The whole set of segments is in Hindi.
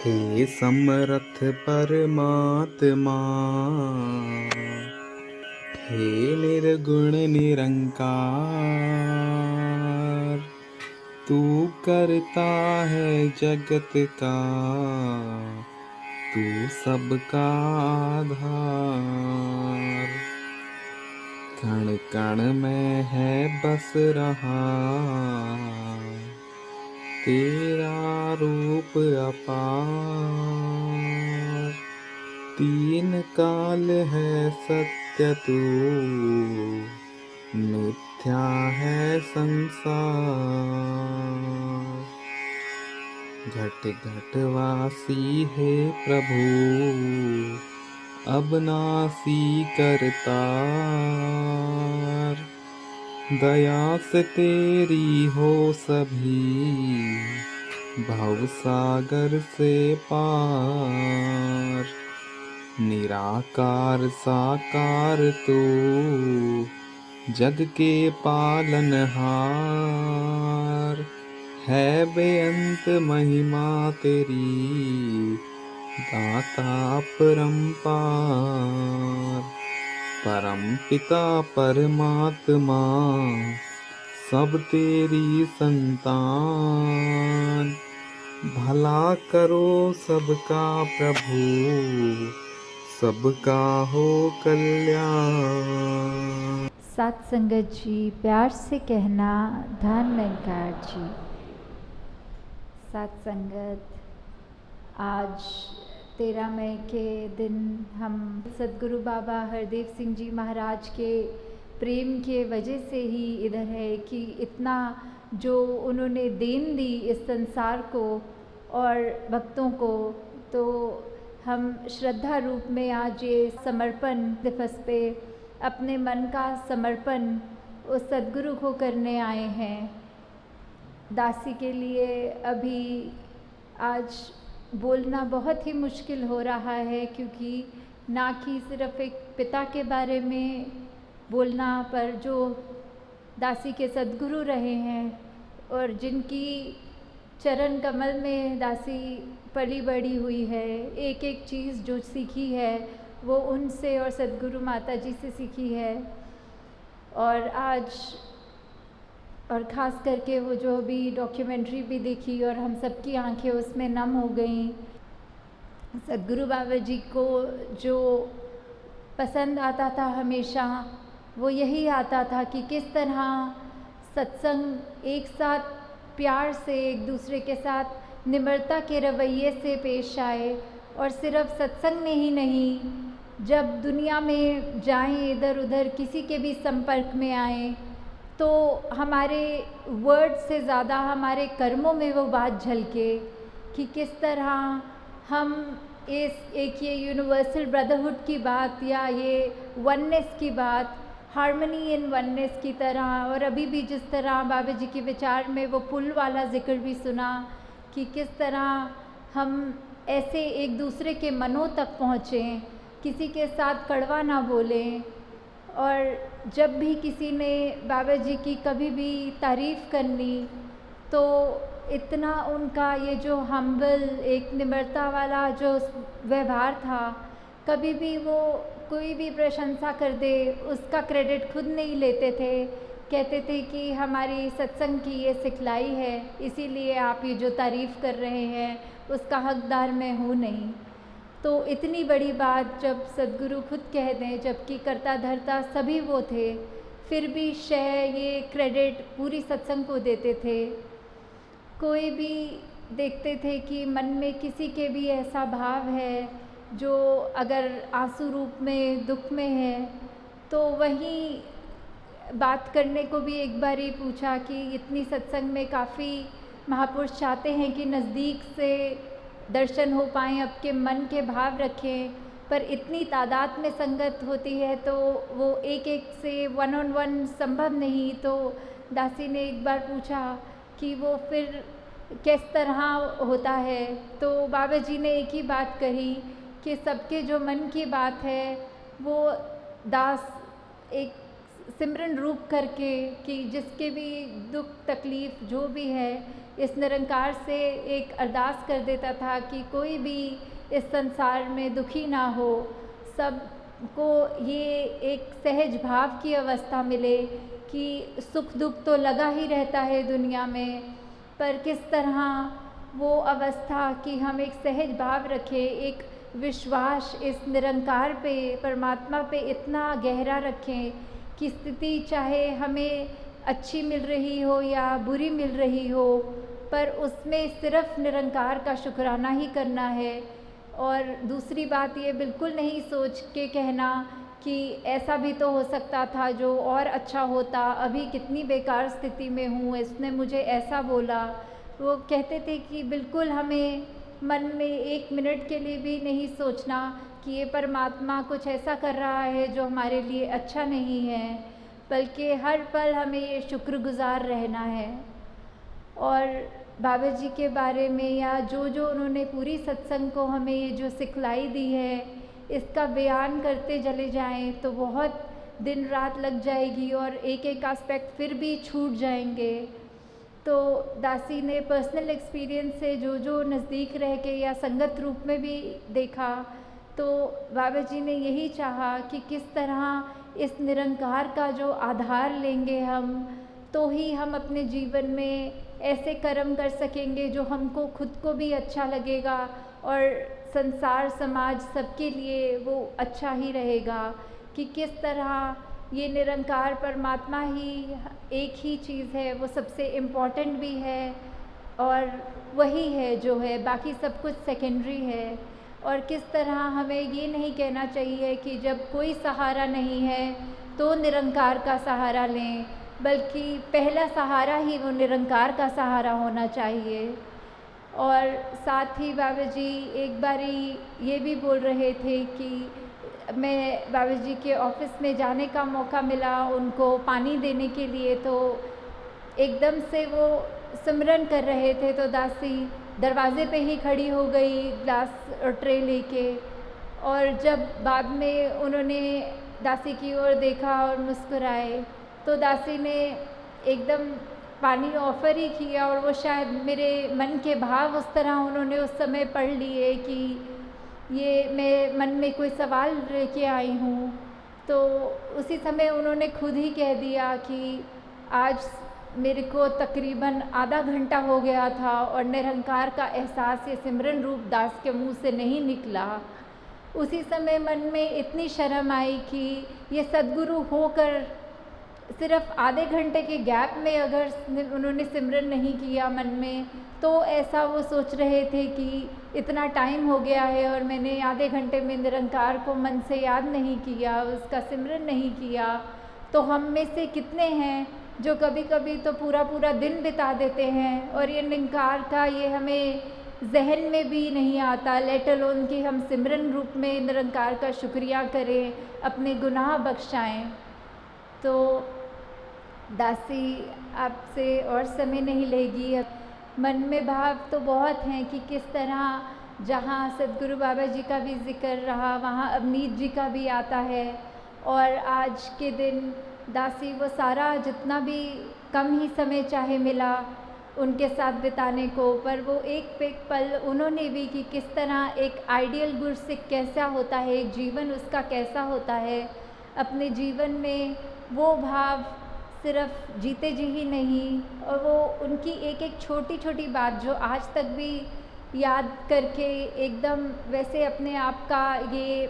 हे समर्थ परमात्मा, हे निर्गुण निरंकार, तू करता है जगत का, तू सबका आधार। कण कण में है बस रहा तेरा रूप अपार। तीन काल है सत्य तू, मिथ्या है संसार। घट घट वासी है प्रभु, अबनासी करतार। दया से तेरी हो सभी, भवसागर से पार। निराकार साकार तू, जग के पालनहार। है बेअंत महिमा तेरी, दाता अपरंपार। परम पिता परमात्मा, सब तेरी संतान। भला करो सबका प्रभु, सबका हो कल्याण। सात संगत जी, प्यार से कहना धन निरंकार जी। सात संगत, आज 13 मई के दिन हम सद्गुरु बाबा हरदेव सिंह जी महाराज के प्रेम के वजह से ही इधर है कि इतना जो उन्होंने देन दी इस संसार को और भक्तों को, तो हम श्रद्धा रूप में आज ये समर्पण दिवस पे अपने मन का समर्पण उस सद्गुरु को करने आए हैं। दासी के लिए अभी आज बोलना बहुत ही मुश्किल हो रहा है, क्योंकि ना कि सिर्फ एक पिता के बारे में बोलना, पर जो दासी के सद्गुरु रहे हैं और जिनकी चरण कमल में दासी पली बड़ी हुई है, एक एक चीज़ जो सीखी है वो उनसे और सद्गुरु माता जी से सीखी है। और आज और ख़ास करके वो जो भी डॉक्यूमेंट्री भी देखी और हम सबकी आंखें उसमें नम हो गईं। सद्गुरु बाबा जी को जो पसंद आता था हमेशा, वो यही आता था कि किस तरह सत्संग एक साथ प्यार से एक दूसरे के साथ निम्रता के रवैये से पेश आए। और सिर्फ सत्संग में ही नहीं, जब दुनिया में जाएं, इधर उधर किसी के भी संपर्क में आएं, तो हमारे वर्ड से ज़्यादा हमारे कर्मों में वो बात झलके कि किस तरह हम एक ये यूनिवर्सल ब्रदरहुड की बात या ये वननेस की बात, हार्मनी इन वननेस की तरह, और अभी भी जिस तरह बाबा जी के विचार में वो पुल वाला जिक्र भी सुना कि किस तरह हम ऐसे एक दूसरे के मनों तक पहुँचें, किसी के साथ कड़वा ना बोलें। और जब भी किसी ने बाबा जी की कभी भी तारीफ़ करनी, तो इतना उनका ये जो हम्बल एक निम्रता वाला जो व्यवहार था, कभी भी वो कोई भी प्रशंसा कर दे उसका क्रेडिट खुद नहीं लेते थे। कहते थे कि हमारी सत्संग की ये सिखलाई है, इसीलिए आप ये जो तारीफ़ कर रहे हैं उसका हकदार मैं हूँ नहीं। तो इतनी बड़ी बात जब सद्गुरु खुद कह दें, जबकि कर्ता धर्ता सभी वो थे, फिर भी ये क्रेडिट पूरी सत्संग को देते थे। कोई भी देखते थे कि मन में किसी के भी ऐसा भाव है जो अगर आंसू रूप में दुख में है, तो वहीं बात करने को भी एक बार ही पूछा कि इतनी सत्संग में काफ़ी महापुरुष चाहते हैं कि नज़दीक से दर्शन हो पाएँ, आपके मन के भाव रखें, पर इतनी तादाद में संगत होती है तो वो एक एक से वन ऑन वन संभव नहीं। तो दासी ने एक बार पूछा कि वो फिर किस तरह होता है, तो बाबा जी ने एक ही बात कही कि सबके जो मन की बात है वो दास एक सिमरन रूप करके कि जिसके भी दुख तकलीफ़ जो भी है, इस निरंकार से एक अरदास कर देता था कि कोई भी इस संसार में दुखी ना हो, सबको ये एक सहज भाव की अवस्था मिले कि सुख दुख तो लगा ही रहता है दुनिया में, पर किस तरह वो अवस्था कि हम एक सहज भाव रखें, एक विश्वास इस निरंकार पे, परमात्मा पे इतना गहरा रखें कि स्थिति चाहे हमें अच्छी मिल रही हो या बुरी मिल रही हो, पर उसमें सिर्फ निरंकार का शुक्राना ही करना है। और दूसरी बात ये बिल्कुल नहीं सोच के कहना कि ऐसा भी तो हो सकता था जो और अच्छा होता, अभी कितनी बेकार स्थिति में हूँ, इसने मुझे ऐसा बोला। वो कहते थे कि बिल्कुल हमें मन में एक मिनट के लिए भी नहीं सोचना कि ये परमात्मा कुछ ऐसा कर रहा है जो हमारे लिए अच्छा नहीं है, बल्कि हर पल हमें ये शुक्रगुज़ार रहना है। और बाबा जी के बारे में या जो जो उन्होंने पूरी सत्संग को हमें ये जो सिखलाई दी है, इसका बयान करते चले जाएं तो बहुत दिन रात लग जाएगी और एक एक एस्पेक्ट फिर भी छूट जाएंगे। तो दासी ने पर्सनल एक्सपीरियंस से जो जो नज़दीक रह के या संगत रूप में भी देखा, तो बाबा जी ने यही चाहा कि किस तरह इस निरंकार का जो आधार लेंगे हम, तो ही हम अपने जीवन में ऐसे कर्म कर सकेंगे जो हमको खुद को भी अच्छा लगेगा और संसार समाज सबके लिए वो अच्छा ही रहेगा। कि किस तरह ये निरंकार परमात्मा ही एक ही चीज़ है, वो सबसे इम्पॉर्टेंट भी है और वही है जो है, बाकी सब कुछ सेकेंडरी है। और किस तरह हमें ये नहीं कहना चाहिए कि जब कोई सहारा नहीं है तो निरंकार का सहारा लें, बल्कि पहला सहारा ही वो निरंकार का सहारा होना चाहिए। और साथ ही बाबा जी एक बारी ये भी बोल रहे थे कि मैं बाबा जी के ऑफिस में जाने का मौका मिला उनको पानी देने के लिए, तो एकदम से वो सिमरन कर रहे थे तो दासी दरवाज़े पे ही खड़ी हो गई ग्लास और ट्रे लेके। और जब बाद में उन्होंने दासी की ओर देखा और मुस्कुराए, तो दासी ने एकदम पानी ऑफ़र ही किया और वो शायद मेरे मन के भाव उस तरह उन्होंने उस समय पढ़ लिए कि ये मैं मन में कोई सवाल लेके आई हूँ। तो उसी समय उन्होंने खुद ही कह दिया कि आज मेरे को तकरीबन आधा घंटा हो गया था और निरंकार का एहसास ये सिमरन रूप दास के मुंह से नहीं निकला। उसी समय मन में इतनी शर्म आई कि ये सद्गुरु होकर सिर्फ आधे घंटे के गैप में अगर उन्होंने सिमरन नहीं किया मन में, तो ऐसा वो सोच रहे थे कि इतना टाइम हो गया है और मैंने आधे घंटे में निरंकार को मन से याद नहीं किया, उसका सिमरन नहीं किया। तो हम में से कितने हैं जो कभी कभी तो पूरा पूरा दिन बिता देते हैं और ये निरंकार का ये हमें जहन में भी नहीं आता, लेट अलोन कि हम सिमरन रूप में निरंकार का शुक्रिया करें, अपने गुनाह बख्शाएं। तो दासी आपसे और समय नहीं लेगी। मन में भाव तो बहुत हैं कि किस तरह जहाँ सद्गुरु बाबा जी का भी जिक्र रहा, वहाँ अवनीत जी का भी आता है। और आज के दिन दासी वो सारा जितना भी कम ही समय चाहे मिला उनके साथ बिताने को, पर वो एक एक पल उन्होंने भी कि किस तरह एक आइडियल गुरसिक कैसा होता है, एक जीवन उसका कैसा होता है, अपने जीवन में वो भाव सिर्फ जीते जी ही नहीं, और वो उनकी एक एक छोटी छोटी बात जो आज तक भी याद करके एकदम वैसे अपने आप का ये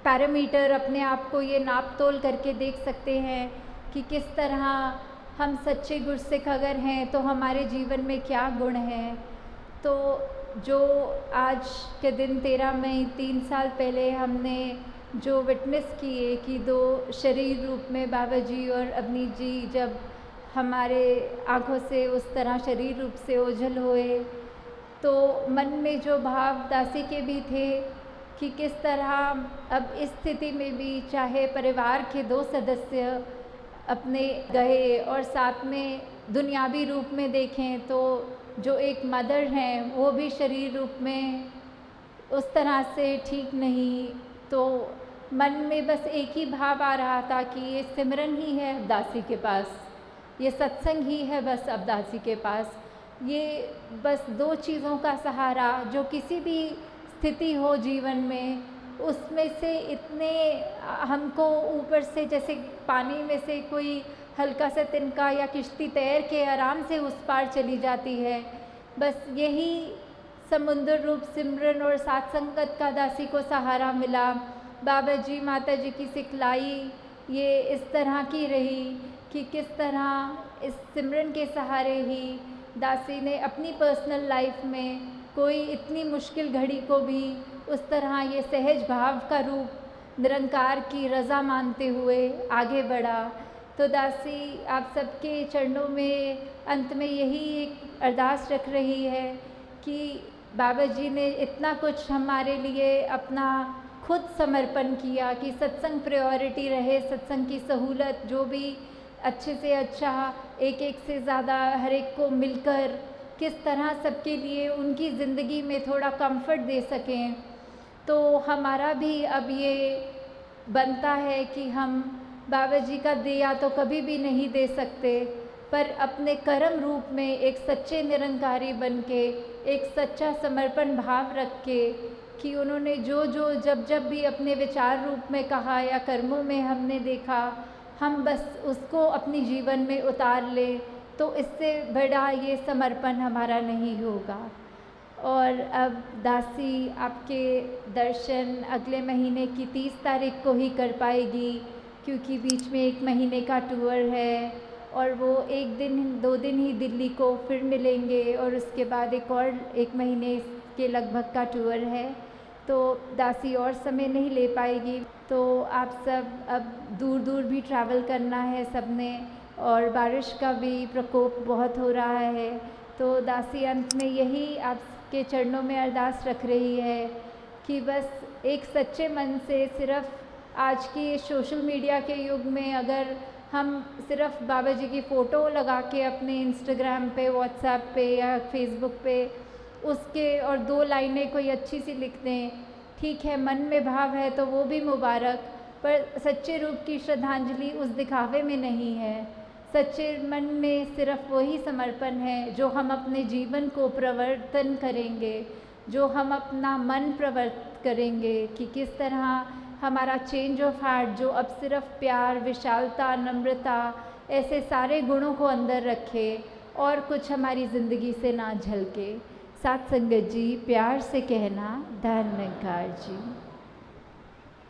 पैरामीटर, अपने आप को ये नाप तोल करके देख सकते हैं कि किस तरह हम सच्चे गुरसिख अगर हैं तो हमारे जीवन में क्या गुण हैं। तो जो आज के दिन 13 मई 3 साल पहले हमने जो विटनेस किए कि दो शरीर रूप में बाबा जी और अवनीत जी जब हमारे आँखों से उस तरह शरीर रूप से ओझल हुए, तो मन में जो भाव दासी के भी थे कि किस तरह अब इस स्थिति में भी चाहे परिवार के 2 सदस्य अपने गए और साथ में दुनियावी रूप में देखें तो जो एक मदर हैं वो भी शरीर रूप में उस तरह से ठीक नहीं, तो मन में बस एक ही भाव आ रहा था कि ये सिमरन ही है अब दासी के पास, ये सत्संग ही है बस अब दासी के पास। ये बस दो चीज़ों का सहारा, जो किसी भी स्थिति हो जीवन में, उसमें से इतने हमको ऊपर से जैसे पानी में से कोई हल्का सा तिनका या किश्ती तैर के आराम से उस पार चली जाती है। बस यही समुद्र रूप सिमरन और साथ संगत का दासी को सहारा मिला। बाबा जी माता जी की सिखलाई ये इस तरह की रही कि किस तरह इस सिमरन के सहारे ही दासी ने अपनी पर्सनल लाइफ में कोई इतनी मुश्किल घड़ी को भी उस तरह ये सहज भाव का रूप निरंकार की रज़ा मानते हुए आगे बढ़ा। तो दासी आप सबके चरणों में अंत में यही एक अरदास रख रही है कि बाबा जी ने इतना कुछ हमारे लिए अपना खुद समर्पण किया कि सत्संग प्रायोरिटी रहे, सत्संग की सहूलत जो भी अच्छे से अच्छा एक से ज़्यादा हर एक को मिलकर किस तरह सबके लिए उनकी ज़िंदगी में थोड़ा कंफर्ट दे सकें। तो हमारा भी अब ये बनता है कि हम बाबा जी का दिया तो कभी भी नहीं दे सकते, पर अपने कर्म रूप में एक सच्चे निरंकारी बन के, एक सच्चा समर्पण भाव रख के कि उन्होंने जो जो जब भी अपने विचार रूप में कहा या कर्मों में हमने देखा, हम बस उसको अपनी जीवन में उतार लें, तो इससे बड़ा ये समर्पण हमारा नहीं होगा। और अब दासी आपके दर्शन अगले महीने की 30 तारीख को ही कर पाएगी, क्योंकि बीच में 1 महीने का टूर है और वो 1 दिन 2 दिन ही दिल्ली को फिर मिलेंगे और उसके बाद एक और 1 महीने के लगभग का टूर है, तो दासी और समय नहीं ले पाएगी। तो आप सब अब दूर दूर भी ट्रैवल करना है सबने, और बारिश का भी प्रकोप बहुत हो रहा है। तो दासी अंत में यही आपके चरणों में अरदास रख रही है कि बस एक सच्चे मन से, सिर्फ आज की सोशल मीडिया के युग में अगर हम सिर्फ बाबा जी की फ़ोटो लगा के अपने इंस्टाग्राम पे, व्हाट्सएप पे या फेसबुक पे उसके और 2 लाइनें कोई अच्छी सी लिख दें, ठीक है, मन में भाव है तो वो भी मुबारक, पर सच्चे रूप की श्रद्धांजलि उस दिखावे में नहीं है। सच्चे मन में सिर्फ वही समर्पण है जो हम अपने जीवन को प्रवर्तन करेंगे, जो हम अपना मन प्रवर्तित करेंगे कि किस तरह हमारा चेंज ऑफ हार्ट जो अब सिर्फ प्यार, विशालता, नम्रता, ऐसे सारे गुणों को अंदर रखे और कुछ हमारी ज़िंदगी से ना झलके। साथ संगत जी, प्यार से कहना, धन निरंकार जी।